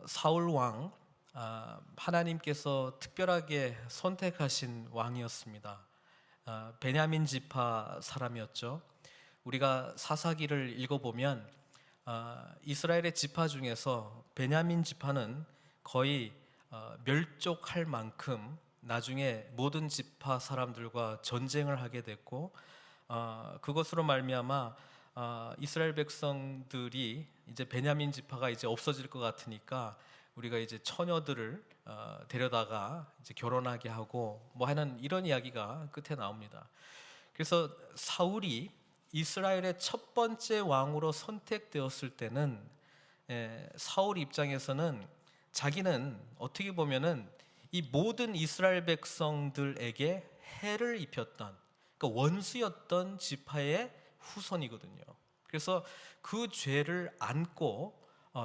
사울 왕, 하나님께서 특별하게 선택하신 왕이었습니다. 베냐민 지파 사람이었죠. 우리가 사사기를 읽어보면 이스라엘의 지파 중에서 베냐민 지파는 거의 멸족할 만큼 나중에 모든 지파 사람들과 전쟁을 하게 됐고, 그것으로 말미암아 이스라엘 백성들이 이제 베냐민 지파가 이제 없어질 것 같으니까 우리가 이제 처녀들을 데려다가 이제 결혼하게 하고 뭐 하는 이런 이야기가 끝에 나옵니다. 그래서 사울이 이스라엘의 첫 번째 왕으로 선택되었을 때는 사울 입장에서는 자기는 어떻게 보면은 이 모든 이스라엘 백성들에게 해를 입혔던, 그러니까 원수였던 지파의 후손이거든요. 그래서 그 죄를 안고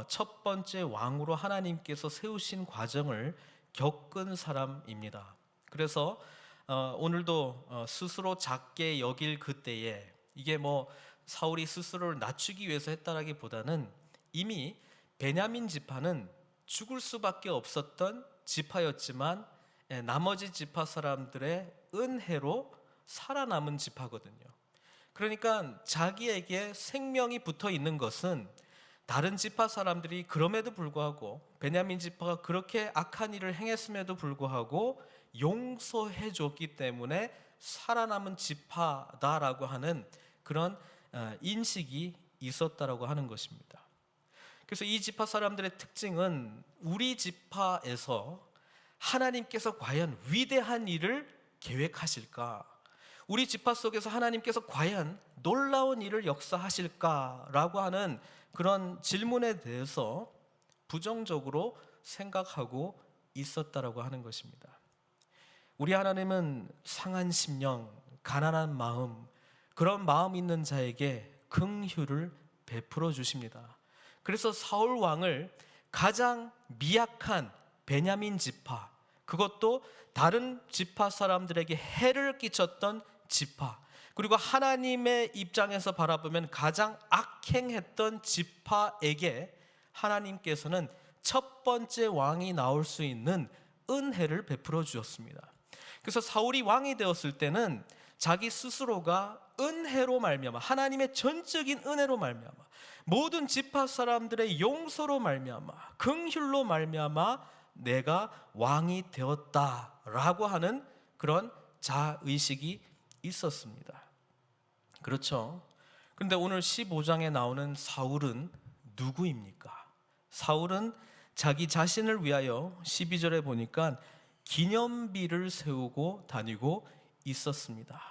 첫 번째 왕으로 하나님께서 세우신 과정을 겪은 사람입니다. 그래서 오늘도 스스로 작게 여길 그때에, 이게 뭐 사울이 스스로를 낮추기 위해서 했다라기보다는 이미 베냐민 지파는 죽을 수밖에 없었던 지파였지만 나머지 지파 사람들의 은혜로 살아남은 지파거든요. 그러니까 자기에게 생명이 붙어 있는 것은 다른 지파 사람들이 그럼에도 불구하고, 베냐민 지파가 그렇게 악한 일을 행했음에도 불구하고 용서해 줬기 때문에 살아남은 지파다라고 하는 그런 인식이 있었다라고 하는 것입니다. 그래서 이 지파 사람들의 특징은 우리 지파에서 하나님께서 과연 위대한 일을 계획하실까? 우리 지파 속에서 하나님께서 과연 놀라운 일을 역사하실까라고 하는 그런 질문에 대해서 부정적으로 생각하고 있었다라고 하는 것입니다. 우리 하나님은 상한 심령, 가난한 마음, 그런 마음 있는 자에게 긍휼을 베풀어 주십니다. 그래서 사울 왕을 가장 미약한 베냐민 지파, 그것도 다른 지파 사람들에게 해를 끼쳤던 지파, 그리고 하나님의 입장에서 바라보면 가장 악행했던 지파에게 하나님께서는 첫 번째 왕이 나올 수 있는 은혜를 베풀어 주었습니다. 그래서 사울이 왕이 되었을 때는 자기 스스로가 은혜로 말미암아, 하나님의 전적인 은혜로 말미암아, 모든 지파 사람들의 용서로 말미암아, 긍휼로 말미암아 내가 왕이 되었다라고 하는 그런 자의식이 있었습니다. 그렇죠? 그런데 오늘 15장에 나오는 사울은 누구입니까? 사울은 자기 자신을 위하여 12절에 보니까 기념비를 세우고 다니고 있었습니다.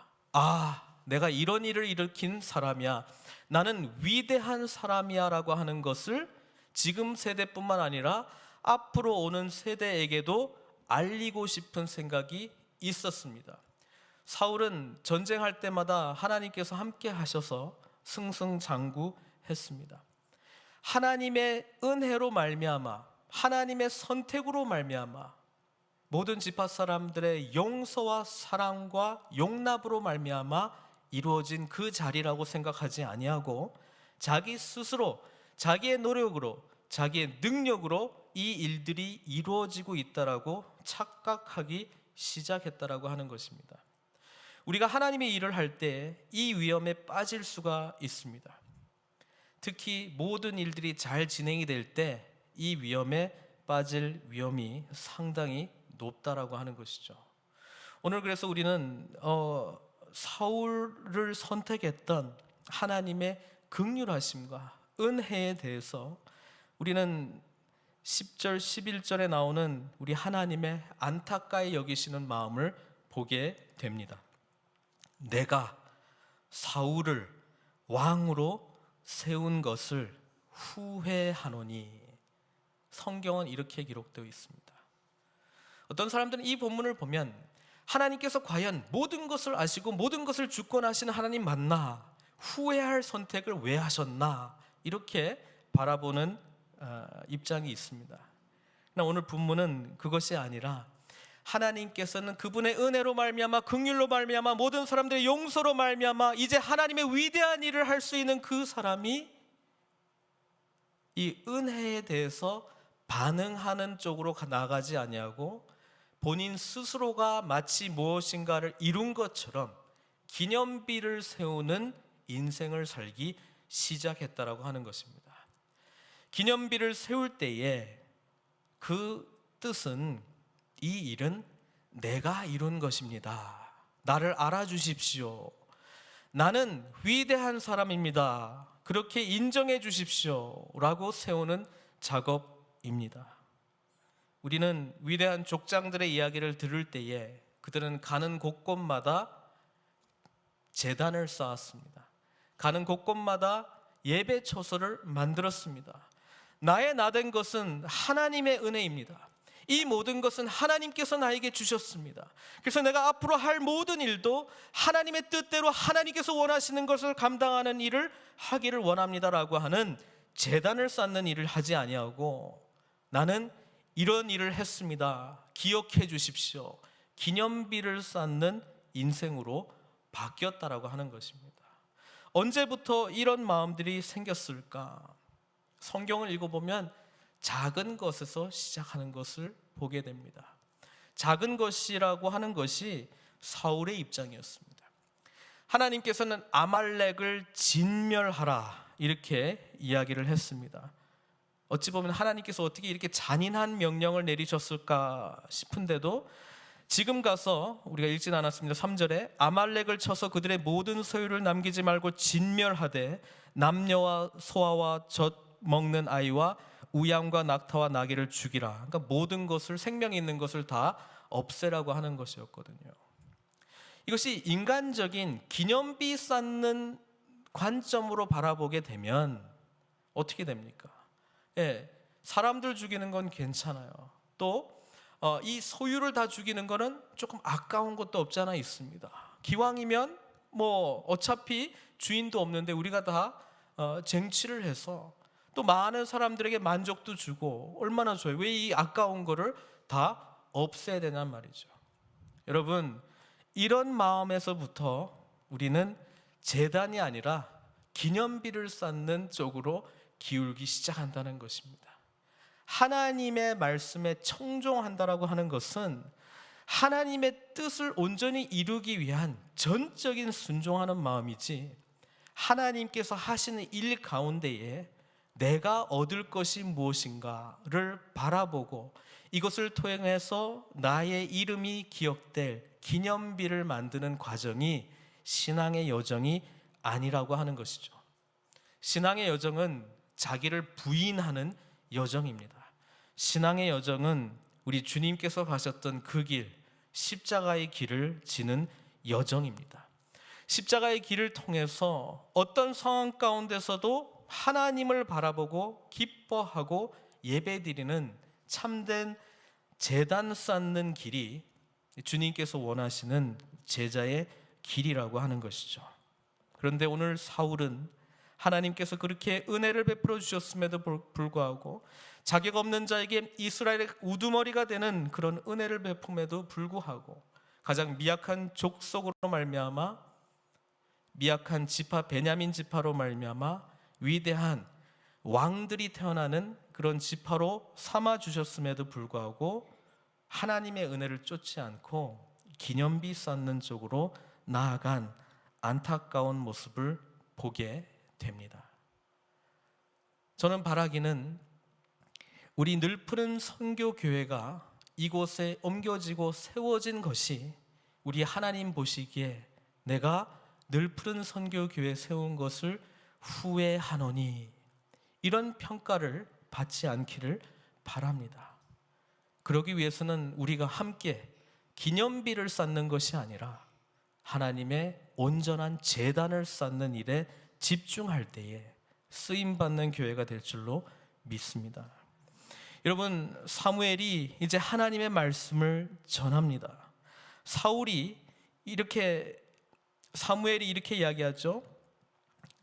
내가 이런 일을 일으킨 사람이야, 나는 위대한 사람이야 라고 하는 것을 지금 세대뿐만 아니라 앞으로 오는 세대에게도 알리고 싶은 생각이 있었습니다. 사울은 전쟁할 때마다 하나님께서 함께 하셔서 승승장구했습니다. 하나님의 은혜로 말미암아, 하나님의 선택으로 말미암아, 모든 지파 사람들의 용서와 사랑과 용납으로 말미암아 이루어진 그 자리라고 생각하지 아니하고 자기 스스로, 자기의 노력으로, 자기의 능력으로 이 일들이 이루어지고 있다라고 착각하기 시작했다라고 하는 것입니다. 우리가 하나님의 일을 할 때 이 위험에 빠질 수가 있습니다. 특히 모든 일들이 잘 진행이 될 때 이 위험에 빠질 위험이 상당히 높다라고 하는 것이죠. 오늘 그래서 우리는 사울을 선택했던 하나님의 긍휼하심과 은혜에 대해서 우리는 10절, 11절에 나오는 우리 하나님의 안타까이 여기시는 마음을 보게 됩니다. 내가 사울을 왕으로 세운 것을 후회하노니. 성경은 이렇게 기록되어 있습니다. 어떤 사람들은 이 본문을 보면 하나님께서 과연 모든 것을 아시고 모든 것을 주권하시는 하나님 맞나? 후회할 선택을 왜 하셨나? 이렇게 바라보는 입장이 있습니다. 그러나 오늘 본문은 그것이 아니라 하나님께서는 그분의 은혜로 말미암아, 긍휼로 말미암아, 모든 사람들의 용서로 말미암아 이제 하나님의 위대한 일을 할 수 있는 그 사람이 이 은혜에 대해서 반응하는 쪽으로 나가지 아니하고 본인 스스로가 마치 무엇인가를 이룬 것처럼 기념비를 세우는 인생을 살기 시작했다라고 하는 것입니다. 기념비를 세울 때에 그 뜻은 이 일은 내가 이룬 것입니다. 나를 알아주십시오. 나는 위대한 사람입니다. 그렇게 인정해 주십시오. 라고 세우는 작업입니다. 우리는 위대한 족장들의 이야기를 들을 때에 그들은 가는 곳곳마다 제단을 쌓았습니다. 가는 곳곳마다 예배 처소를 만들었습니다. 나의 나된 것은 하나님의 은혜입니다. 이 모든 것은 하나님께서 나에게 주셨습니다. 그래서 내가 앞으로 할 모든 일도 하나님의 뜻대로 하나님께서 원하시는 것을 감당하는 일을 하기를 원합니다라고 하는 제단을 쌓는 일을 하지 아니하고 나는 이런 일을 했습니다. 기억해 주십시오. 기념비를 쌓는 인생으로 바뀌었다라고 하는 것입니다. 언제부터 이런 마음들이 생겼을까? 성경을 읽어보면 작은 것에서 시작하는 것을 보게 됩니다. 작은 것이라고 하는 것이 사울의 입장이었습니다. 하나님께서는 아말렉을 진멸하라 이렇게 이야기를 했습니다. 어찌 보면 하나님께서 어떻게 이렇게 잔인한 명령을 내리셨을까 싶은데도 지금 가서 우리가 읽진 않았습니다. 3절에 아말렉을 쳐서 그들의 모든 소유를 남기지 말고 진멸하되 남녀와 소아와 젖 먹는 아이와 우양과 낙타와 나귀를 죽이라. 그러니까 모든 것을 생명 있는 것을 다 없애라고 하는 것이었거든요. 이것이 인간적인 기념비 쌓는 관점으로 바라보게 되면 어떻게 됩니까? 사람들 죽이는 건 괜찮아요. 또 이 소유를 다 죽이는 거는 조금 아까운 것도 없지 않아 있습니다. 기왕이면 뭐 어차피 주인도 없는데 우리가 다 쟁취를 해서 또 많은 사람들에게 만족도 주고 얼마나 좋아요. 왜 이 아까운 거를 다 없애야 되냔 말이죠. 여러분, 이런 마음에서부터 우리는 제단이 아니라 기념비를 쌓는 쪽으로 기울기 시작한다는 것입니다. 하나님의 말씀에 청종한다라고 하는 것은 하나님의 뜻을 온전히 이루기 위한 전적인 순종하는 마음이지, 하나님께서 하시는 일 가운데에 내가 얻을 것이 무엇인가를 바라보고 이것을 통해서 나의 이름이 기억될 기념비를 만드는 과정이 신앙의 여정이 아니라고 하는 것이죠. 신앙의 여정은 자기를 부인하는 여정입니다. 신앙의 여정은 우리 주님께서 가셨던 그 길, 십자가의 길을 지는 여정입니다. 십자가의 길을 통해서 어떤 상황 가운데서도 하나님을 바라보고 기뻐하고 예배드리는 참된 제단 쌓는 길이 주님께서 원하시는 제자의 길이라고 하는 것이죠. 그런데 오늘 사울은 하나님께서 그렇게 은혜를 베풀어 주셨음에도 불구하고 자격 없는 자에게 이스라엘의 우두머리가 되는 그런 은혜를 베품에도 불구하고 가장 미약한 족속으로 말미암아, 미약한 지파 베냐민 지파로 말미암아 위대한 왕들이 태어나는 그런 지파로 삼아 주셨음에도 불구하고 하나님의 은혜를 쫓지 않고 기념비 쌓는 쪽으로 나아간 안타까운 모습을 보게 됩니다. 저는 바라기는 우리 늘푸른 선교교회가 이곳에 옮겨지고 세워진 것이 우리 하나님 보시기에 내가 늘푸른 선교교회 세운 것을 후회하노니 이런 평가를 받지 않기를 바랍니다. 그러기 위해서는 우리가 함께 기념비를 쌓는 것이 아니라 하나님의 온전한 제단을 쌓는 일에 집중할 때에 쓰임받는 교회가 될 줄로 믿습니다. 여러분, 사무엘이 이제 하나님의 말씀을 전합니다. 사무엘이 이렇게 이야기하죠.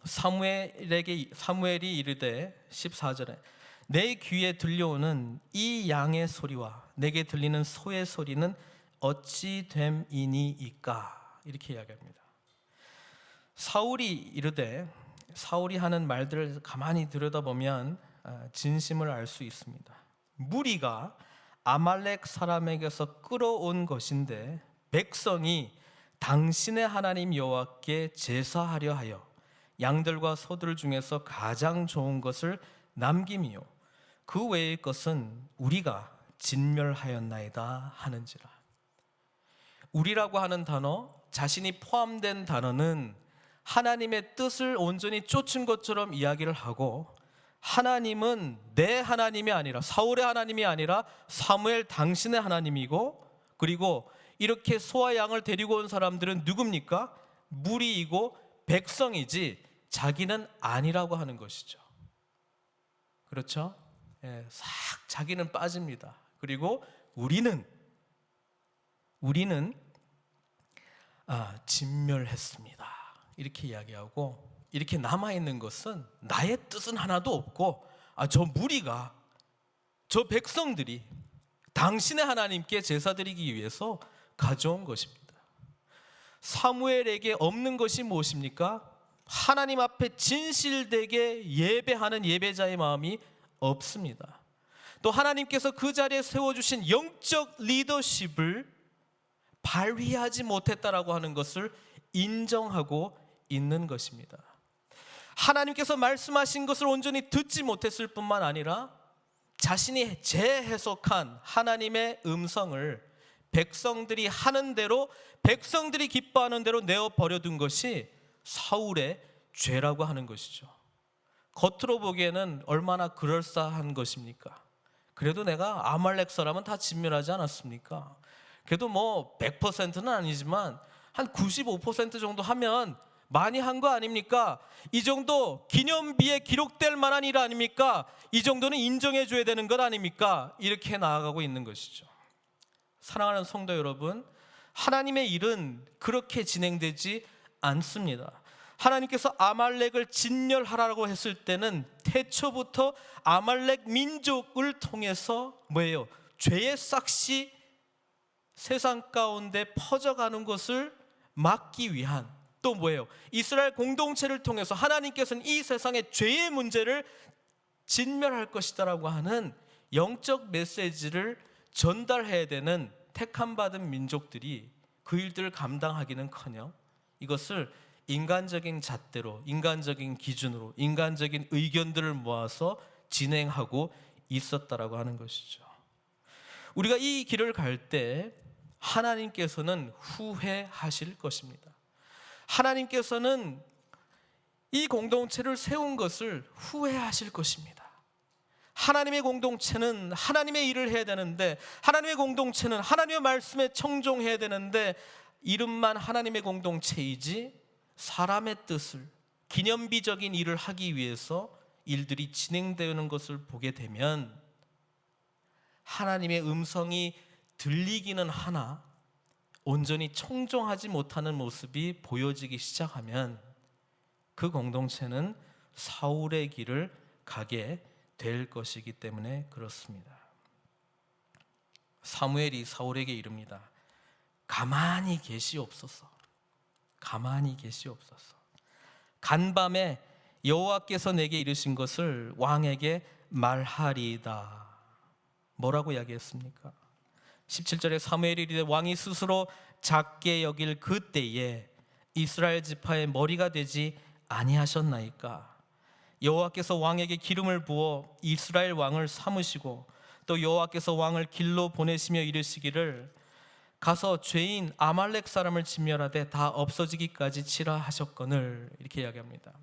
사무엘이 이르되 14절에 내 귀에 들려오는 이 양의 소리와 내게 들리는 소의 소리는 어찌 됨이니이까, 이렇게 이야기합니다. 사울이 하는 말들을 가만히 들여다보면 진심을 알 수 있습니다. 무리가 아말렉 사람에게서 끌어온 것인데 백성이 당신의 하나님 여호와께 제사하려 하여 양들과 소들 중에서 가장 좋은 것을 남김이요 그 외의 것은 우리가 진멸하였나이다 하는지라. 우리라고 하는 단어, 자신이 포함된 단어는 하나님의 뜻을 온전히 쫓은 것처럼 이야기를 하고, 하나님은 내 하나님이 아니라, 사울의 하나님이 아니라 사무엘 당신의 하나님이고, 그리고 이렇게 소와 양을 데리고 온 사람들은 누굽니까? 무리이고 백성이지 자기는 아니라고 하는 것이죠. 그렇죠? 싹 자기는 빠집니다. 그리고 우리는 진멸했습니다. 이렇게 이야기하고, 이렇게 남아있는 것은 나의 뜻은 하나도 없고 저 무리가, 저 백성들이 당신의 하나님께 제사드리기 위해서 가져온 것입니다. 사무엘에게 없는 것이 무엇입니까? 하나님 앞에 진실되게 예배하는 예배자의 마음이 없습니다. 또 하나님께서 그 자리에 세워주신 영적 리더십을 발휘하지 못했다라고 하는 것을 인정하고 있는 것입니다. 하나님께서 말씀하신 것을 온전히 듣지 못했을 뿐만 아니라 자신이 재해석한 하나님의 음성을 백성들이 하는 대로, 백성들이 기뻐하는 대로 내어 버려둔 것이 사울의 죄라고 하는 것이죠. 겉으로 보기에는 얼마나 그럴싸한 것입니까? 그래도 내가 아말렉 사람은 다 진멸하지 않았습니까? 그래도 뭐 100%는 아니지만 한 95% 정도 하면 많이 한 거 아닙니까? 이 정도 기념비에 기록될 만한 일 아닙니까? 이 정도는 인정해 줘야 되는 것 아닙니까? 이렇게 나아가고 있는 것이죠. 사랑하는 성도 여러분, 하나님의 일은 그렇게 진행되지 않습니다. 하나님께서 아말렉을 진멸하라고 했을 때는 태초부터 아말렉 민족을 통해서 뭐예요? 죄의 싹이 세상 가운데 퍼져가는 것을 막기 위한, 또 뭐예요? 이스라엘 공동체를 통해서 하나님께서는 이 세상의 죄의 문제를 진멸할 것이다라고 하는 영적 메시지를 전달해야 되는 택함 받은 민족들이 그 일들을 감당하기는커녕 이것을 인간적인 잣대로, 인간적인 기준으로, 인간적인 의견들을 모아서 진행하고 있었다라고 하는 것이죠. 우리가 이 길을 갈 때 하나님께서는 후회하실 것입니다. 하나님께서는 이 공동체를 세운 것을 후회하실 것입니다. 하나님의 공동체는 하나님의 일을 해야 되는데, 하나님의 공동체는 하나님의 말씀에 청종해야 되는데, 이름만 하나님의 공동체이지 사람의 뜻을, 기념비적인 일을 하기 위해서 일들이 진행되는 것을 보게 되면 하나님의 음성이 들리기는 하나 온전히 청종하지 못하는 모습이 보여지기 시작하면 그 공동체는 사울의 길을 가게 될 것이기 때문에 그렇습니다. 사무엘이 사울에게 이릅니다. 가만히 계시옵소서. 가만히 계시옵소서. 간밤에 여호와께서 내게 이르신 것을 왕에게 말하리이다. 뭐라고 이야기했습니까? 17절에 사무엘이 이르되 왕이 스스로 작게 여길 그때에 이스라엘 지파의 머리가 되지 아니하셨나이까? 여호와께서 왕에게 기름을 부어 이스라엘 왕을 삼으시고, 또 여호와께서 왕을 길로 보내시며 이르시기를 가서 죄인 아말렉 사람을 진멸하되 다 없어지기까지 치라 하셨거늘. 이렇게 이야기합니다.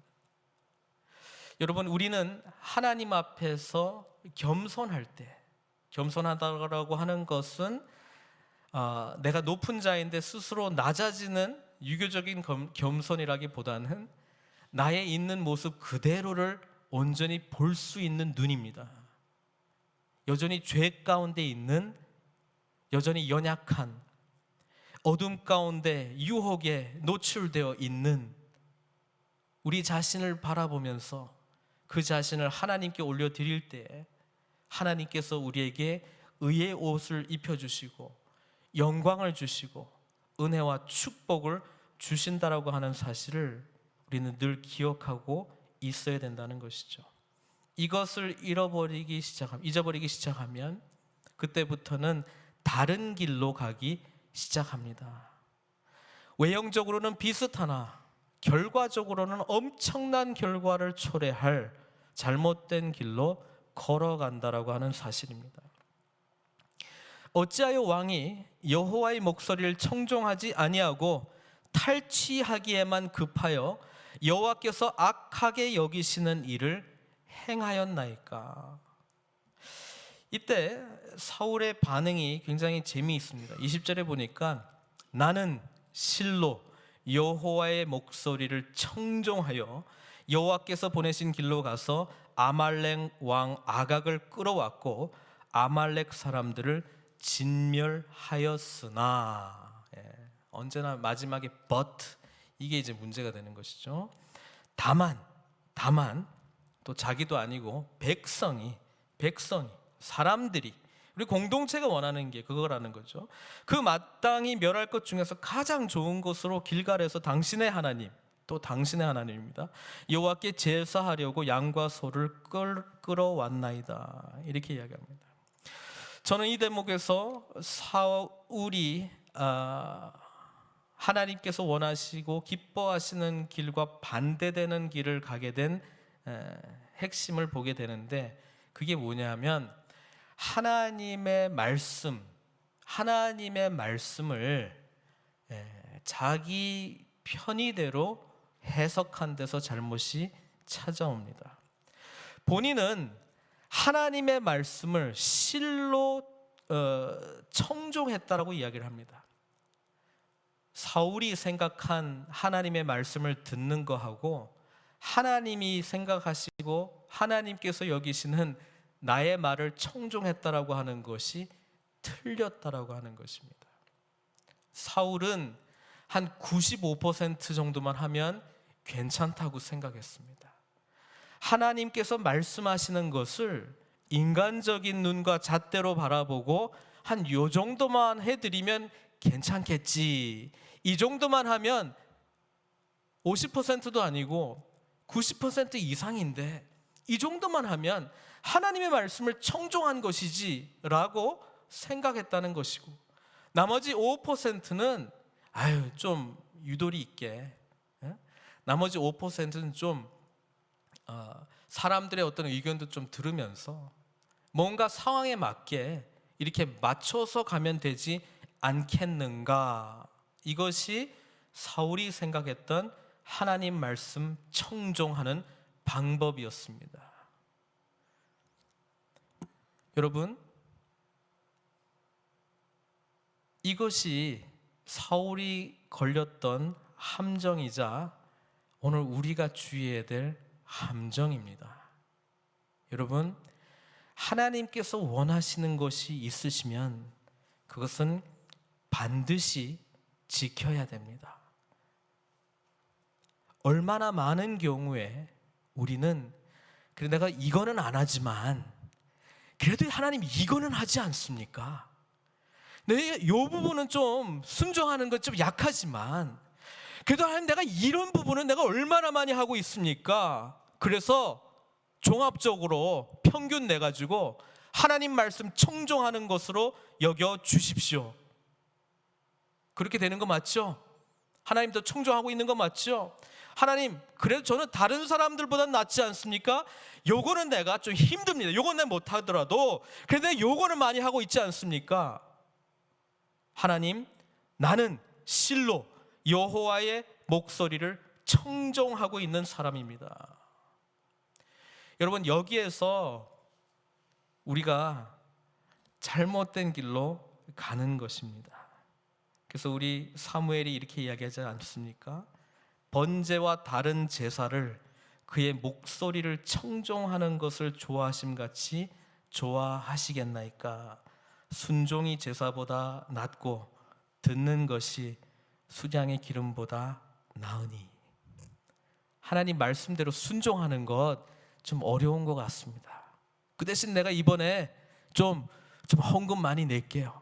여러분, 우리는 하나님 앞에서 겸손할 때, 겸손하다고 하는 것은 내가 높은 자인데 스스로 낮아지는 유교적인 겸손이라기보다는 나의 있는 모습 그대로를 온전히 볼 수 있는 눈입니다. 여전히 죄 가운데 있는, 여전히 연약한, 어둠 가운데 유혹에 노출되어 있는 우리 자신을 바라보면서 그 자신을 하나님께 올려드릴 때 하나님께서 우리에게 의의 옷을 입혀주시고 영광을 주시고 은혜와 축복을 주신다라고 하는 사실을 우리는 늘 기억하고 있어야 된다는 것이죠. 이것을 잊어버리기 시작하면 그때부터는 다른 길로 가기 시작합니다. 외형적으로는 비슷하나 결과적으로는 엄청난 결과를 초래할 잘못된 길로 걸어간다라고 하는 사실입니다. 어찌하여 왕이 여호와의 목소리를 청종하지 아니하고 탈취하기에만 급하여 여호와께서 악하게 여기시는 일을 행하였나이까? 이때 사울의 반응이 굉장히 재미있습니다. 20절에 보니까 나는 실로 여호와의 목소리를 청종하여 여호와께서 보내신 길로 가서 아말렉 왕 아각을 끌어왔고 아말렉 사람들을 진멸하였으나, 언제나 마지막에 but, 이게 이제 문제가 되는 것이죠. 다만 또 자기도 아니고 백성이 사람들이, 우리 공동체가 원하는 게 그거라는 거죠. 그 마땅히 멸할 것 중에서 가장 좋은 것으로 길갈에서 당신의 하나님, 또 당신의 하나님입니다, 여호와께 제사하려고 양과 소를 끌어왔나이다, 이렇게 이야기합니다. 저는 이 대목에서 사울이 하나님께서 원하시고 기뻐하시는 길과 반대되는 길을 가게 된 핵심을 보게 되는데, 그게 뭐냐면 하나님의 말씀을 자기 편의대로 해석한 데서 잘못이 찾아옵니다. 본인은 하나님의 말씀을 실로 청종했다라고 이야기를 합니다. 사울이 생각한 하나님의 말씀을 듣는 거하고 하나님이 생각하시고 하나님께서 여기시는 나의 말을 청종했다라고 하는 것이 틀렸다라고 하는 것입니다. 사울은 한 95% 정도만 하면 괜찮다고 생각했습니다. 하나님께서 말씀하시는 것을 인간적인 눈과 잣대로 바라보고 한 요 정도만 해드리면 괜찮겠지, 이 정도만 하면 50%도 아니고 90% 이상인데 이 정도만 하면 하나님의 말씀을 청종한 것이지 라고 생각했다는 것이고, 나머지 5%는 좀 유도리 있게, 나머지 5%는 좀 사람들의 어떤 의견도 좀 들으면서 뭔가 상황에 맞게 이렇게 맞춰서 가면 되지 않겠는가, 이것이 사울이 생각했던 하나님 말씀 청종하는 방법이었습니다. 여러분, 이것이 사울이 걸렸던 함정이자 오늘 우리가 주의해야 될 함정입니다. 여러분, 하나님께서 원하시는 것이 있으시면 그것은 반드시 지켜야 됩니다. 얼마나 많은 경우에 우리는 그래 내가 이거는 안 하지만 그래도 하나님 이거는 하지 않습니까? 이 부분은 좀 순종하는 건 좀 약하지만 그래도 하나님 내가 이런 부분은 내가 얼마나 많이 하고 있습니까? 그래서 종합적으로 평균 내가지고 하나님 말씀 청종하는 것으로 여겨 주십시오. 그렇게 되는 거 맞죠? 하나님도 청종하고 있는 거 맞죠? 하나님, 그래도 저는 다른 사람들보다 낫지 않습니까? 요거는 내가 좀 힘듭니다. 요건 내가 못하더라도 그래도 내가 요거는 많이 하고 있지 않습니까? 하나님, 나는 실로 여호와의 목소리를 청종하고 있는 사람입니다. 여러분, 여기에서 우리가 잘못된 길로 가는 것입니다. 그래서 우리 사무엘이 이렇게 이야기하지 않습니까? 번제와 다른 제사를 그의 목소리를 청종하는 것을 좋아하심같이 좋아하시겠나이까? 순종이 제사보다 낫고 듣는 것이 수량의 기름보다 나으니. 하나님 말씀대로 순종하는 것 좀 어려운 것 같습니다. 그 대신 내가 이번에 좀 헌금 많이 낼게요.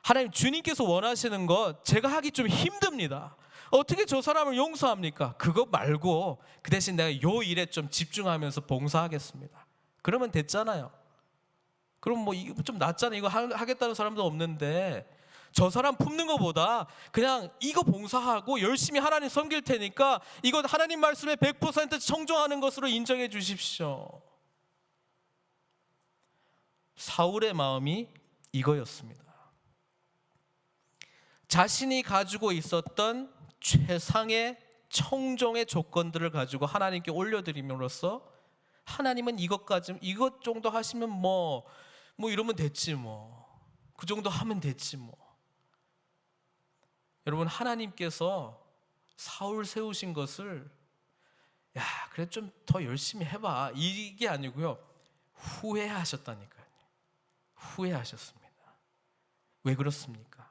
하나님 주님께서 원하시는 것 제가 하기 좀 힘듭니다. 어떻게 저 사람을 용서합니까? 그거 말고 그 대신 내가 요 일에 좀 집중하면서 봉사하겠습니다. 그러면 됐잖아요. 그럼 뭐 이거 좀 낫잖아요. 이거 하겠다는 사람도 없는데 저 사람 품는 것보다 그냥 이거 봉사하고 열심히 하나님 섬길 테니까 이거 하나님 말씀에 100% 청종하는 것으로 인정해 주십시오. 사울의 마음이 이거였습니다. 자신이 가지고 있었던 최상의 청종의 조건들을 가지고 하나님께 올려드림으로써 하나님은 이것 정도 하시면 뭐 이러면 됐지 그 정도 하면 됐지 여러분, 하나님께서 사울 세우신 것을 야 그래 좀 더 열심히 해봐 이게 아니고요, 후회하셨다니까요. 후회하셨습니다. 왜 그렇습니까?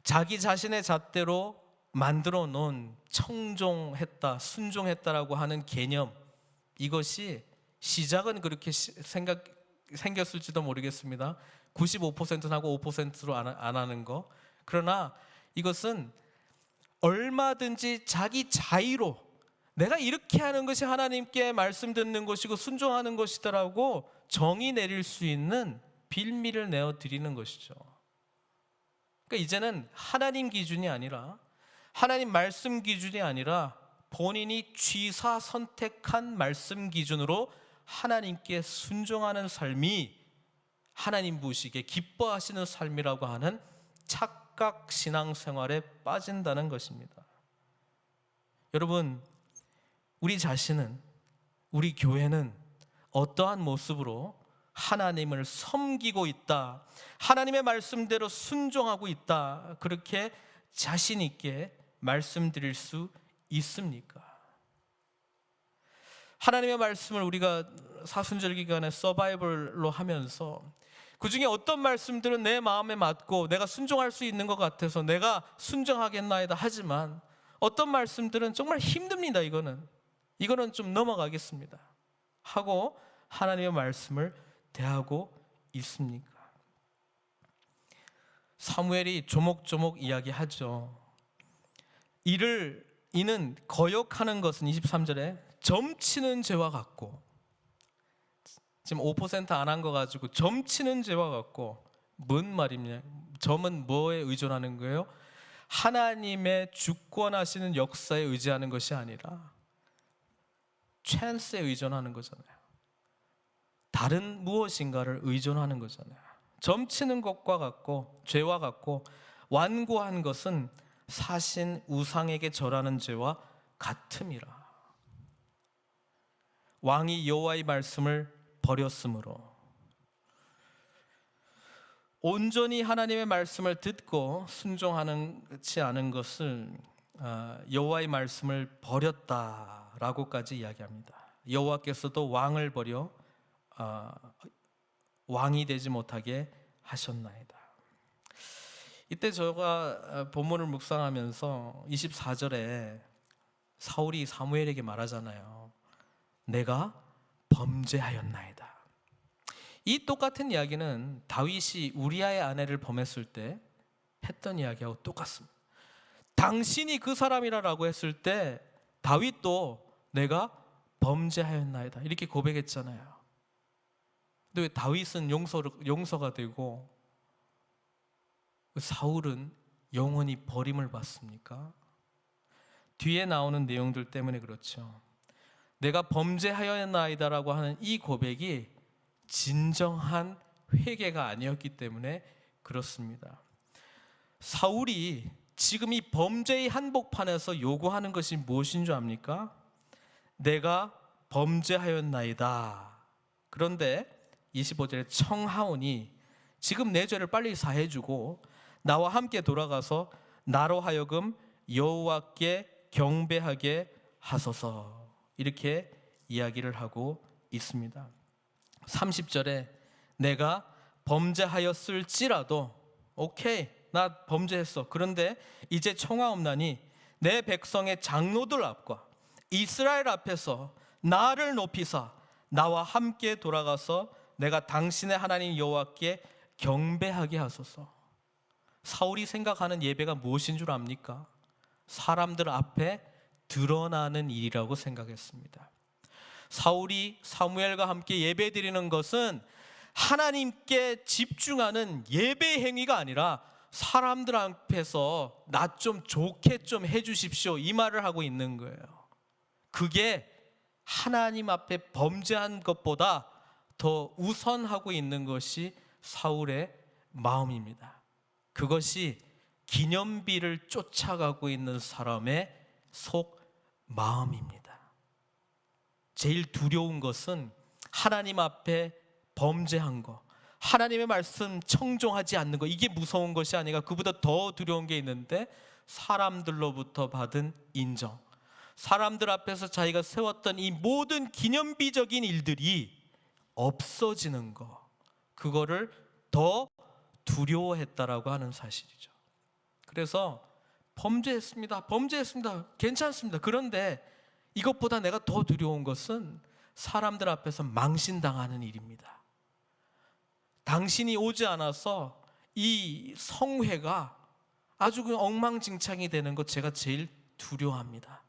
자기 자신의 잣대로 만들어 놓은 청종했다, 순종했다라고 하는 개념, 이것이 시작은 그렇게 생겼을지도 모르겠습니다. 95%는 하고 5%로 안 하는 거. 그러나 이것은 얼마든지 자기 자의로 내가 이렇게 하는 것이 하나님께 말씀 듣는 것이고 순종하는 것이다라고 정의 내릴 수 있는 빌미를 내어드리는 것이죠. 그러니까 이제는 하나님 기준이 아니라, 하나님 말씀 기준이 아니라 본인이 취사 선택한 말씀 기준으로 하나님께 순종하는 삶이 하나님 보시기에 기뻐하시는 삶이라고 하는 착각 신앙생활에 빠진다는 것입니다. 여러분, 우리 자신은, 우리 교회는 어떠한 모습으로 하나님을 섬기고 있다, 하나님의 말씀대로 순종하고 있다, 그렇게 자신 있게 말씀드릴 수 있습니까? 하나님의 말씀을 우리가 사순절 기간에 서바이벌로 하면서 그 중에 어떤 말씀들은 내 마음에 맞고 내가 순종할 수 있는 것 같아서 내가 순종하겠나이다 하지만 어떤 말씀들은 정말 힘듭니다. 이거는 좀 넘어가겠습니다 하고 하나님의 말씀을 대하고 있습니까? 사무엘이 조목조목 이야기하죠. 이는 거역하는 것은 23절에 점치는 죄와 같고, 지금 5% 안 한 거 가지고 점치는 죄와 같고, 뭔 말이냐? 점은 뭐에 의존하는 거예요? 하나님의 주권하시는 역사에 의지하는 것이 아니라 찬스에 의존하는 거잖아요. 다른 무엇인가를 의존하는 거잖아요. 점치는 것과 같고 죄와 같고, 완고한 것은 사신 우상에게 절하는 죄와 같음이라. 왕이 여호와의 말씀을 버렸으므로, 온전히 하나님의 말씀을 듣고 순종하지 않은 것을 여호와의 말씀을 버렸다라고까지 이야기합니다. 여호와께서도 왕을 버려 왕이 되지 못하게 하셨나이다. 이때 제가 본문을 묵상하면서 24절에 사울이 사무엘에게 말하잖아요. 내가 범죄하였나이다. 이 똑같은 이야기는 다윗이 우리아의 아내를 범했을 때 했던 이야기하고 똑같습니다. 당신이 그 사람이라고 했을 때 다윗도 내가 범죄하였나이다 이렇게 고백했잖아요. 근데 왜 다윗은 용서가 되고 사울은 영원히 버림을 받습니까? 뒤에 나오는 내용들 때문에 그렇죠. 내가 범죄하였나이다라고 하는 이 고백이 진정한 회개가 아니었기 때문에 그렇습니다. 사울이 지금 이 범죄의 한복판에서 요구하는 것이 무엇인 줄 압니까? 내가 범죄하였나이다. 그런데 25절에 청하오니 지금 내 죄를 빨리 사해주고 나와 함께 돌아가서 나로 하여금 여호와께 경배하게 하소서, 이렇게 이야기를 하고 있습니다. 30절에 내가 범죄하였을지라도, 오케이, 나 범죄했어. 그런데 이제 청하옵나니 내 백성의 장로들 앞과 이스라엘 앞에서 나를 높이사 나와 함께 돌아가서 내가 당신의 하나님 여호와께 경배하게 하소서. 사울이 생각하는 예배가 무엇인 줄 압니까? 사람들 앞에 드러나는 일이라고 생각했습니다. 사울이 사무엘과 함께 예배드리는 것은 하나님께 집중하는 예배 행위가 아니라 사람들 앞에서 나 좀 좋게 좀 해주십시오, 이 말을 하고 있는 거예요. 그게 하나님 앞에 범죄한 것보다 더 우선하고 있는 것이 사울의 마음입니다. 그것이 기념비를 쫓아가고 있는 사람의 속 마음입니다. 제일 두려운 것은 하나님 앞에 범죄한 거, 하나님의 말씀 청종하지 않는 거, 이게 무서운 것이 아니라 그보다 더 두려운 게 있는데, 사람들로부터 받은 인정, 사람들 앞에서 자기가 세웠던 이 모든 기념비적인 일들이 없어지는 거, 그거를 더 두려워했다라고 하는 사실이죠. 그래서 범죄했습니다, 괜찮습니다. 그런데 이것보다 내가 더 두려운 것은 사람들 앞에서 망신당하는 일입니다. 당신이 오지 않아서 이 성회가 아주 엉망진창이 되는 것, 제가 제일 두려워합니다.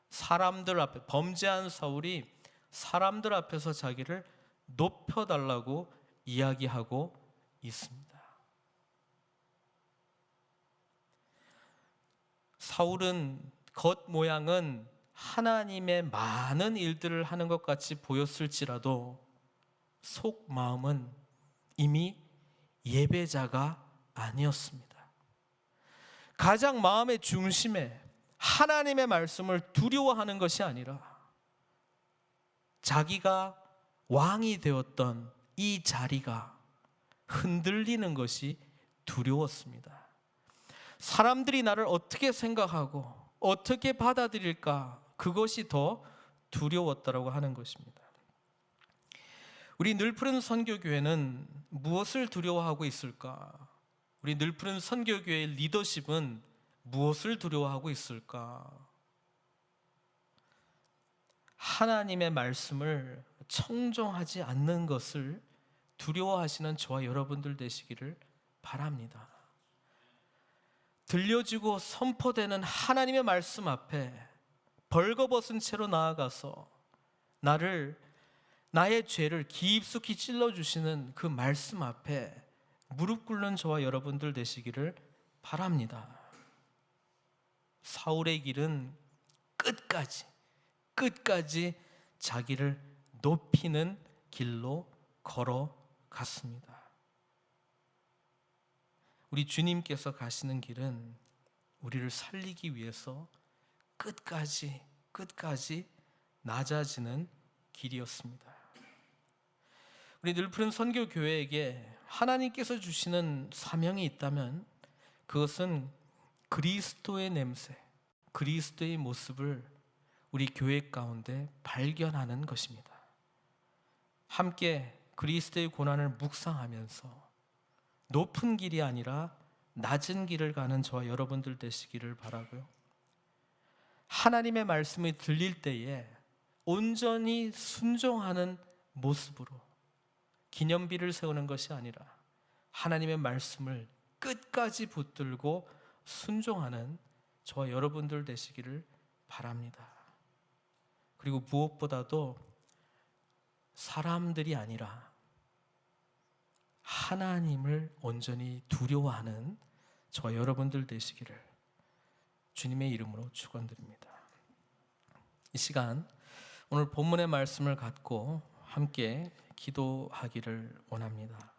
사람들 앞에, 범죄한 사울이 사람들 앞에서 자기를 높여달라고 이야기하고 있습니다. 사울은 겉모양은 하나님의 많은 일들을 하는 것 같이 보였을지라도 속 마음은 이미 예배자가 아니었습니다. 가장 마음의 중심에 하나님의 말씀을 두려워하는 것이 아니라 자기가 왕이 되었던 이 자리가 흔들리는 것이 두려웠습니다. 사람들이 나를 어떻게 생각하고 어떻게 받아들일까, 그것이 더 두려웠다고 하는 것입니다. 우리 늘푸른 선교교회는 무엇을 두려워하고 있을까? 우리 늘푸른 선교교회의 리더십은 무엇을 두려워하고 있을까? 하나님의 말씀을 청종하지 않는 것을 두려워하시는 저와 여러분들 되시기를 바랍니다. 들려지고 선포되는 하나님의 말씀 앞에 벌거벗은 채로 나아가서 나의 죄를 깊숙이 찔러주시는 그 말씀 앞에 무릎 꿇는 저와 여러분들 되시기를 바랍니다. 사울의 길은 끝까지 자기를 높이는 길로 걸어갔습니다. 우리 주님께서 가시는 길은 우리를 살리기 위해서 끝까지 낮아지는 길이었습니다. 우리 늘푸른 선교교회에게 하나님께서 주시는 사명이 있다면 그것은 그리스도의 냄새, 그리스도의 모습을 우리 교회 가운데 발견하는 것입니다. 함께 그리스도의 고난을 묵상하면서 높은 길이 아니라 낮은 길을 가는 저와 여러분들 되시기를 바라고요. 하나님의 말씀이 들릴 때에 온전히 순종하는 모습으로 기념비를 세우는 것이 아니라 하나님의 말씀을 끝까지 붙들고 순종하는 저와 여러분들 되시기를 바랍니다. 그리고 무엇보다도 사람들이 아니라 하나님을 온전히 두려워하는 저와 여러분들 되시기를 주님의 이름으로 축원드립니다. 이 시간 오늘 본문의 말씀을 갖고 함께 기도하기를 원합니다.